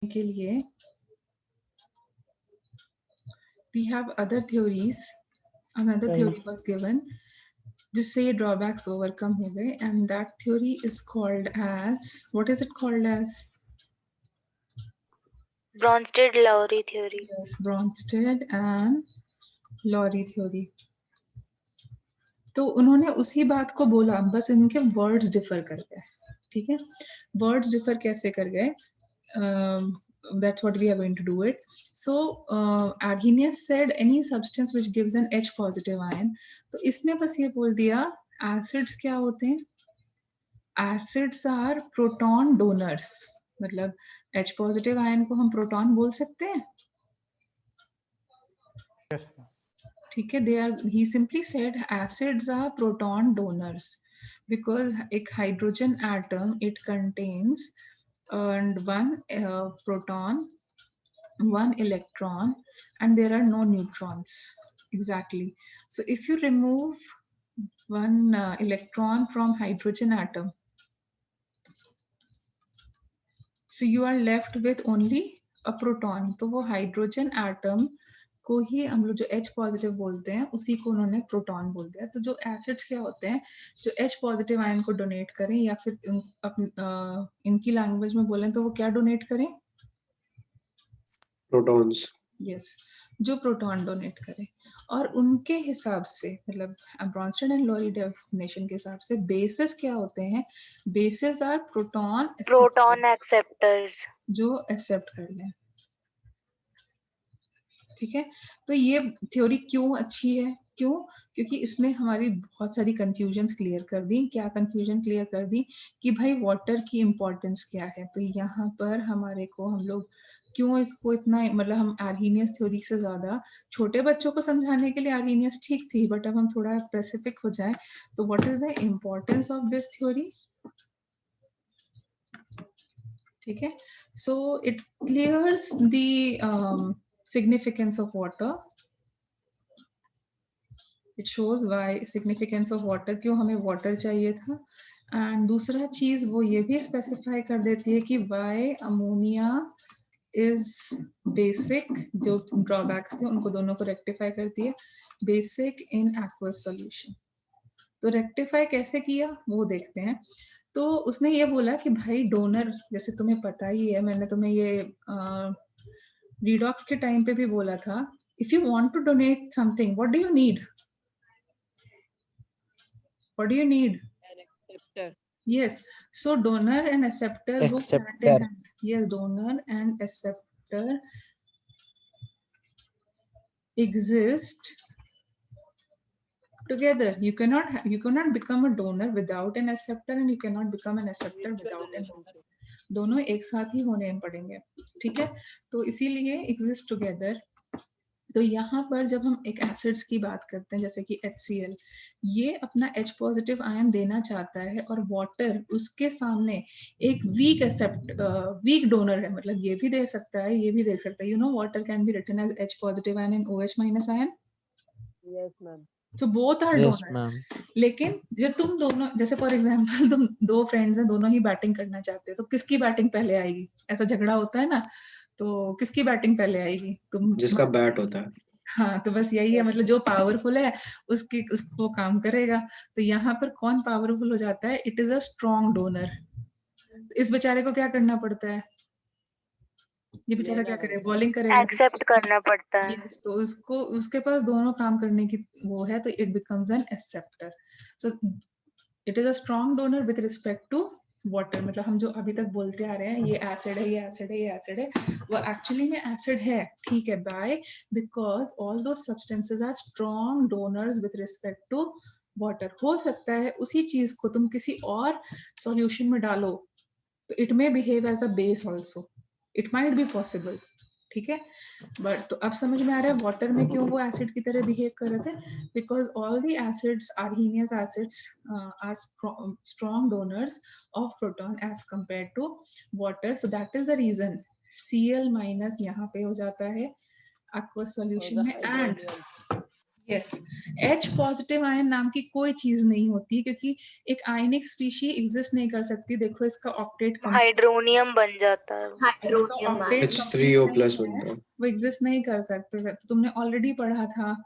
के लिए we have other theories. Another theory was given जिससे ये ड्रॉबैक्स ओवरकम हो गए, and that theory is called as, what is it called as? Bronsted-Lowry theory. Yes, Bronsted and Lowry theory. तो उन्होंने उसी बात को बोला, बस इनके वर्ड्स डिफर कर गए. ठीक है, वर्ड्स डिफर कैसे कर गए? That's what we are going to do it. So Arrhenius said any substance which gives an H positive ion. तो इसने बस ये बोल दिया एसिड्स क्या होते हैं? Acids are proton donors. मतलब H पॉजिटिव आयन को हम प्रोटॉन बोल सकते हैं. Yes. ठीक है, they are, he simply said acids are proton donors because एक hydrogen atom it contains and one proton, one electron, and there are no neutrons. Exactly. So if you remove one electron from hydrogen atom, so you are left with only a proton. तो वो hydrogen atom को ही हम लोग जो H positive बोलते हैं उसी को उन्होंने प्रोटॉन बोल दिया. तो जो एसिड्स क्या होते हैं जो H पॉजिटिव आयन को डोनेट करें या फिर इनकी लैंग्वेज में बोलें तो वो क्या डोनेट करें? प्रोटॉन्स. यस, जो प्रोटॉन डोनेट करें. और उनके हिसाब से मतलब ब्रॉन्स्टेड एंड लॉरी डेफिनेशन के हिसाब से बेसिस क्या होते हैं? Bases are Proton acceptors. जो एक्सेप्ट कर लें. ठीक है, तो ये थ्योरी क्यों अच्छी है? क्यों? क्योंकि इसने हमारी बहुत सारी कंफ्यूजन्स क्लियर कर दी. क्या कंफ्यूजन क्लियर कर दी? कि भाई वाटर की इम्पोर्टेंस क्या है. तो यहाँ पर हमारे को हम लोग क्यों इसको इतना, मतलब हम आर्हीनियस थ्योरी से ज्यादा छोटे बच्चों को समझाने के लिए आर्हीनियस ठीक थी, बट अब हम थोड़ा स्पेसिफिक हो जाए तो what is the importance of this theory. ठीक है, so it clears the significance of water. It shows why significance of water, क्यों हमें water चाहिए था. एंड दूसरा चीज वो ये भी स्पेसिफाई कर देती है कि why ammonia is basic. जो ड्रॉबैक्स थे उनको दोनों को रेक्टिफाई करती है. Basic in aqueous solution. तो रेक्टिफाई कैसे किया वो देखते हैं. तो उसने ये बोला कि भाई डोनर, जैसे तुम्हें पता ही है, मैंने तुम्हें ये redox के टाइम पे भी बोला था, if you want to donate something, what do you need? What do you need? An acceptor. Yes, so donor and acceptor go hand in hand. Yes, donor and acceptor exist together. You cannot become a donor without an acceptor, and you cannot become an acceptor without an donor. दोनों एक साथ ही होने पड़ेंगे. ठीक है, तो इसीलिए exist together. तो यहाँ पर जब हम एक एसिड्स की बात करते हैं जैसे कि HCl, ये अपना H पॉजिटिव आयन देना चाहता है और वाटर उसके सामने एक वीक डोनर है. मतलब ये भी दे सकता है, ये भी दे सकता है. You know water can be written as H positive ion and OH minus ion. Yes, ma'am. तो बोथ आर डोनर. लेकिन जब तुम दोनों, जैसे फॉर एग्जांपल तुम दो फ्रेंड्स हैं, दोनों ही बैटिंग करना चाहते हो, तो किसकी बैटिंग पहले आएगी? ऐसा झगड़ा होता है ना, तो किसकी बैटिंग पहले आएगी? तुम जिसका बैट होता है. हाँ, तो बस यही है, मतलब जो पावरफुल है उसको काम करेगा. तो यहाँ पर कौन पावरफुल हो जाता है? It is a strong donor. इस बेचारे को क्या करना पड़ता है? ये बेचारा क्या करेगा? बॉलिंग करेगा. एक्सेप्ट करना पड़ता है. Yes, तो उसके पास दोनों काम करने की वो है, तो it becomes an acceptor. So it is a strong donor with respect to water. मतलब हम जो अभी तक बोलते आ रहे हैं ये एसिड है, ये एसिड है, ये एसिड है, वो एक्चुअली में एसिड है. ठीक है, by because all those substances are strong donors with respect to water. हो सकता है उसी चीज को तुम किसी और सॉल्यूशन में डालो तो it may behave as a base also. It might be possible. ठीक है, बट तो अब समझ में आ रहा है वाटर में क्यों वो एसिड की तरह बिहेव कर रहे थे. Because all the acids, Arrhenius acids are strong donors of proton as compare to water. So that is the reason Cl minus यहाँ पे हो जाता है aqueous solution में. And yes, H positive ion नाम की कोई चीज नहीं होती, क्योंकि एक आयनिक स्पीशी एग्जिस्ट नहीं कर सकती। देखो इसका ऑक्टेट हाइड्रोनियम बन जाता है। इसका हाइड्रोनियम ऑक्टेट H3O प्लस नहीं है, बनता है। वो एग्जिस्ट नहीं कर सकते। तो तुमने ऑलरेडी पढ़ा था,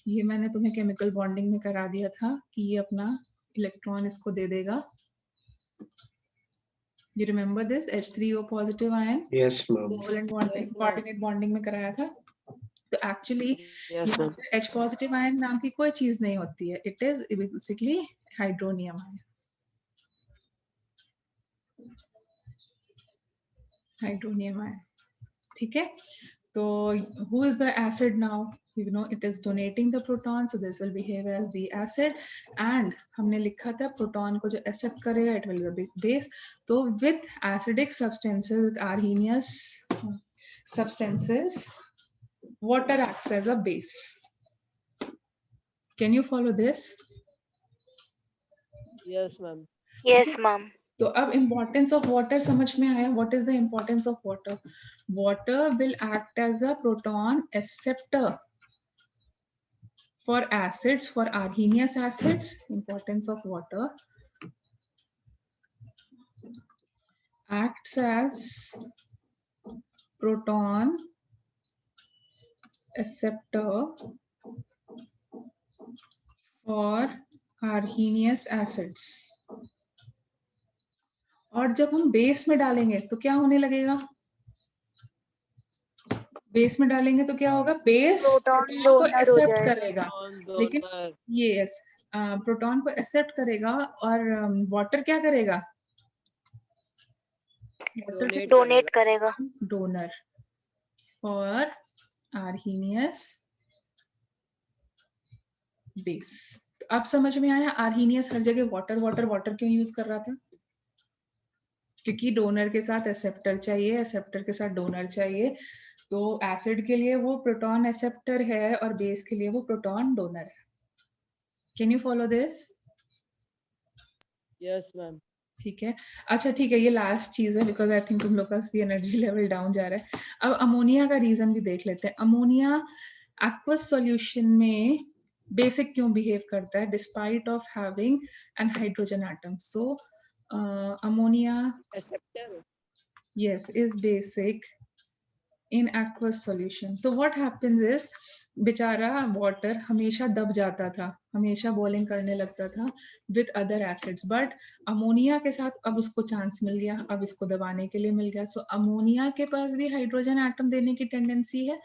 ये मैंने तुम्हें केमिकल बॉन्डिंग में करा दिया था कि ये अपना इलेक्ट्रॉन इसको दे देगा। You remember this H3O positive ion Yes, ma'am. Covalent bonding, coordinate bonding में कराया था। तो actually Yes, ma'am. H positive ion नाम की कोई चीज नहीं होती है, it is basically hydronium ion. Hydronium ion, ठीक है। तो who is the acid now? You know it is donating the proton, so this will behave as the acid. And हमने लिखा था proton को जो accept करेगा it will be base. तो with acidic substances, with Arrhenius substances, water acts as a base. Can you follow this? Yes, ma'am. Yes, ma'am. तो अब importance of water समझ में आया? What is the importance of water? Water will act as a proton acceptor for acids, for Arrhenius acids. Importance of water acts as proton acceptor for Arrhenius acids. और जब हम base में डालेंगे तो क्या होने लगेगा? बेस में डालेंगे तो क्या होगा? बेस प्रोटॉन प्रोटॉन को donor हो एक्सेप्ट जाएगा। करेगा, Proton लेकिन donor. यस प्रोटॉन को एक्सेप्ट करेगा, और वाटर क्या करेगा? वाटर डोनेट करेगा। Donor for Arrhenius base. अब समझ में आया Arrhenius हर जगह वाटर वाटर वाटर क्यों यूज कर रहा था? क्योंकि डोनर के साथ एक्सेप्टर चाहिए, एक्सेप्टर के साथ डोनर चाहिए। तो एसिड के लिए वो प्रोटॉन एक्सेप्टर है और बेस के लिए वो प्रोटॉन डोनर है। Can you follow this? Yes, ma'am. ठीक है, अच्छा ठीक है, ये लास्ट चीज है बिकॉज आई थिंक तुम लोग का भी एनर्जी लेवल डाउन जा रहा है। अब अमोनिया का रीजन भी देख लेते हैं। अमोनिया एक्वस सॉल्यूशन में बेसिक क्यों बिहेव करता है despite of having an hydrogen atom? So ammonia Acceptor. yes is basic in aqueous solution. तो what happens is बेचारा वाटर हमेशा दब जाता था, हमेशा बॉइलिंग करने लगता था with other acids, but ammonia के साथ अब उसको चांस मिल गया, अब इसको दबाने के लिए मिल गया। सो अमोनिया के पास भी हाइड्रोजन एटम देने की टेंडेंसी है,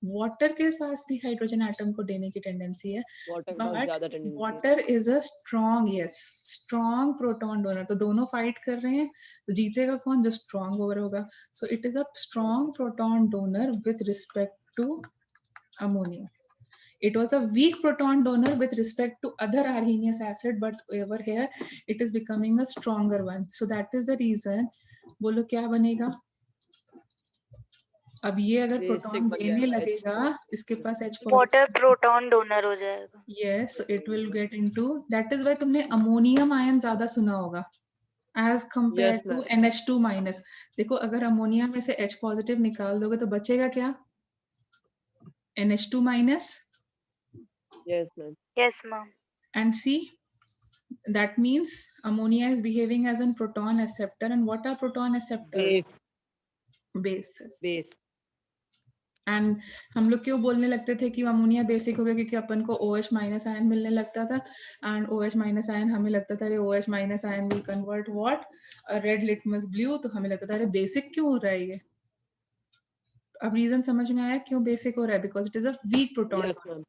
वाटर के पास भी हाइड्रोजन एटम को देने की टेंडेंसी है, Water के पास बट ज्यादा tendency है। Water is a strong, yes strong proton donor. तो दोनों फाइट कर रहे हैं, तो जीतेगा कौन? जो स्ट्रॉन्ग होगा। So it is a strong proton donor with respect to ammonia. It was a weak proton donor with respect to other Arrhenius acid, but over here it is becoming a stronger one. So that is the reason. बोलो क्या बनेगा? अब ये अगर Basic proton बन देने जाएगा, लगेगा, इसके पास H वाटर प्रोटॉन डोनर हो जाएगा। yes, it will get into, that is why तुमने अमोनियम आयन ज्यादा सुना होगा as compared Yes, to ma'am. NH2 minus. देखो अगर अमोनिया में से H पॉजिटिव निकाल दोगे तो बचेगा क्या? NH2 minus. Yes, ma'am. Yes, ma'am. And see, that means ammonia is behaving as a proton acceptor. And what are proton acceptors? Bases. Base. And हम लोग क्यों बोलने लगते थे कि अमोनिया बेसिक हो गया? क्योंकि अपन को OH माइनस आयन मिलने लगता था, एंड OH माइनस आयन हमें लगता था अरे OH minus ion will convert what red litmus blue, तो हमें लगता था अरे बेसिक क्यों हो रहा है ये? अब रीजन समझ में आया क्यों बेसिक हो रहा है? Because it is a weak proton. Yes, ma'am.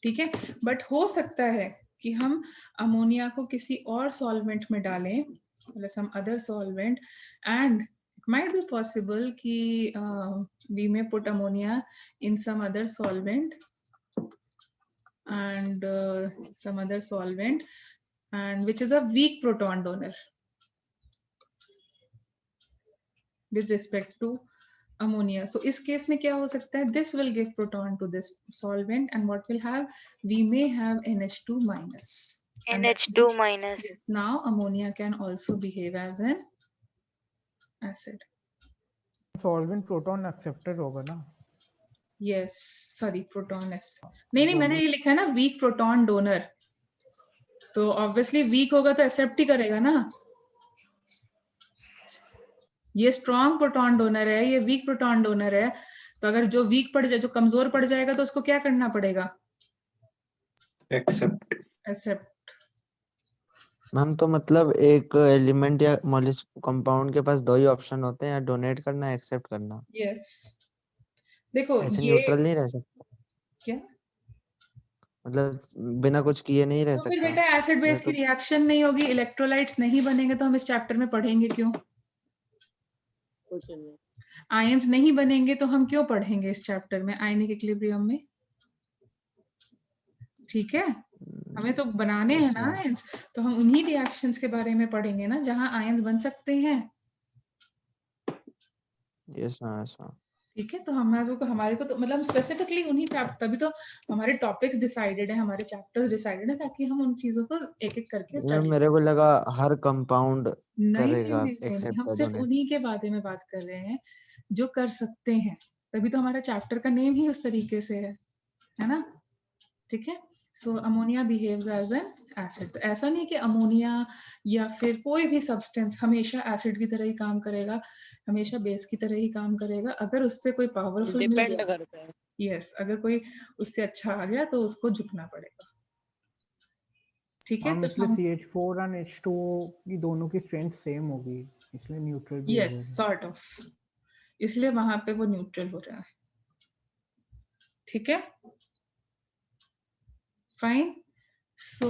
ठीक है, बट हो सकता है कि हम अमोनिया को किसी और सॉल्वेंट में डालें, मतलब some other solvent, and it might be possible कि we may put ammonia in some other solvent and some other solvent and which is a weak proton donor with respect to ammonia. So इस case में क्या हो सकता है? This will give proton to this solvent and what will have? We may have NH2 minus. And that NH2 means, minus. yes, now ammonia can also behave as an acid. Solvent proton acceptor होगा ना? Yes, sorry, proton S, नहीं मैंने ये लिखा है ना week proton donor, तो obviously week होगा तो एक्सेप्ट ही करेगा ना। ये स्ट्रॉन्ग प्रोटॉन डोनर है, ये वीक प्रोटॉन डोनर है, तो अगर जो वीक पड़ जाए, जो कमजोर पड़ जाएगा, तो उसको क्या करना पड़ेगा? एक्सेप्ट। एक्सेप्ट। मैम तो मतलब एक एलिमेंट या मॉलिक्यूल कंपाउंड के पास दो ही ऑप्शन होते हैं, या डोनेट करना, एक्सेप्ट करना। यस, देखो ऐसे ये न्यूट्रल नहीं रह सकता, क्या, मतलब बिना कुछ किए नहीं रह तो फिर सकता। बेटा एसिड बेस की तो रिएक्शन नहीं होगी, इलेक्ट्रोलाइट्स नहीं बनेंगे, तो हम इस चैप्टर में पढ़ेंगे क्यों? कुछ नहीं। आयंस नहीं बनेंगे तो हम क्यों पढ़ेंगे इस चैप्टर में, आयनिक इक्विलिब्रियम में? ठीक है, हमें तो बनाने हैं ना आयंस, तो हम उन्हीं रिएक्शंस के बारे में पढ़ेंगे ना जहां आयंस बन सकते हैं। Yes ma'am, yes ma'am. ठीक है, तो हमारे को तो मतलब स्पेसिफिकली उन्हीं तभी तो हमारे टॉपिक्स डिसाइडेड है, हमारे चैप्टर्स डिसाइडेड है, ताकि हम उन चीजों को एक एक करके मैम स्टडी। मेरे को लगा हर कंपाउंड नहीं नहीं करेगा नहीं नहीं, एक्सेप्ट हम या सिर्फ डोनेट। उन्हीं के बारे में बात कर रहे हैं जो कर सकते हैं, तभी तो हमारा चैप्टर का नेम ही उस तरीके से है ना? ठीक है, so ammonia behaves as an acid. तो ऐसा नहीं कि अमोनिया या फिर कोई भी सब्सटेंस हमेशा एसिड की तरह ही काम करेगा, हमेशा बेस की तरह ही काम करेगा। अगर उससे कोई पावरफुल मिल डिपेंड गया, करता है। यस, अगर कोई उससे अच्छा आ गया तो उसको झुकना पड़ेगा। ठीक है, हम तो इसलिए हम CH4 और H2O की दोनों की स्ट्रेंथ सेम होगी, इसलिए न्यूट्रल भी यस सॉर्ट ऑफ, इसलिए वहां पे वो न्यूट्रल हो रहा है। ठीक है, फाइन। सो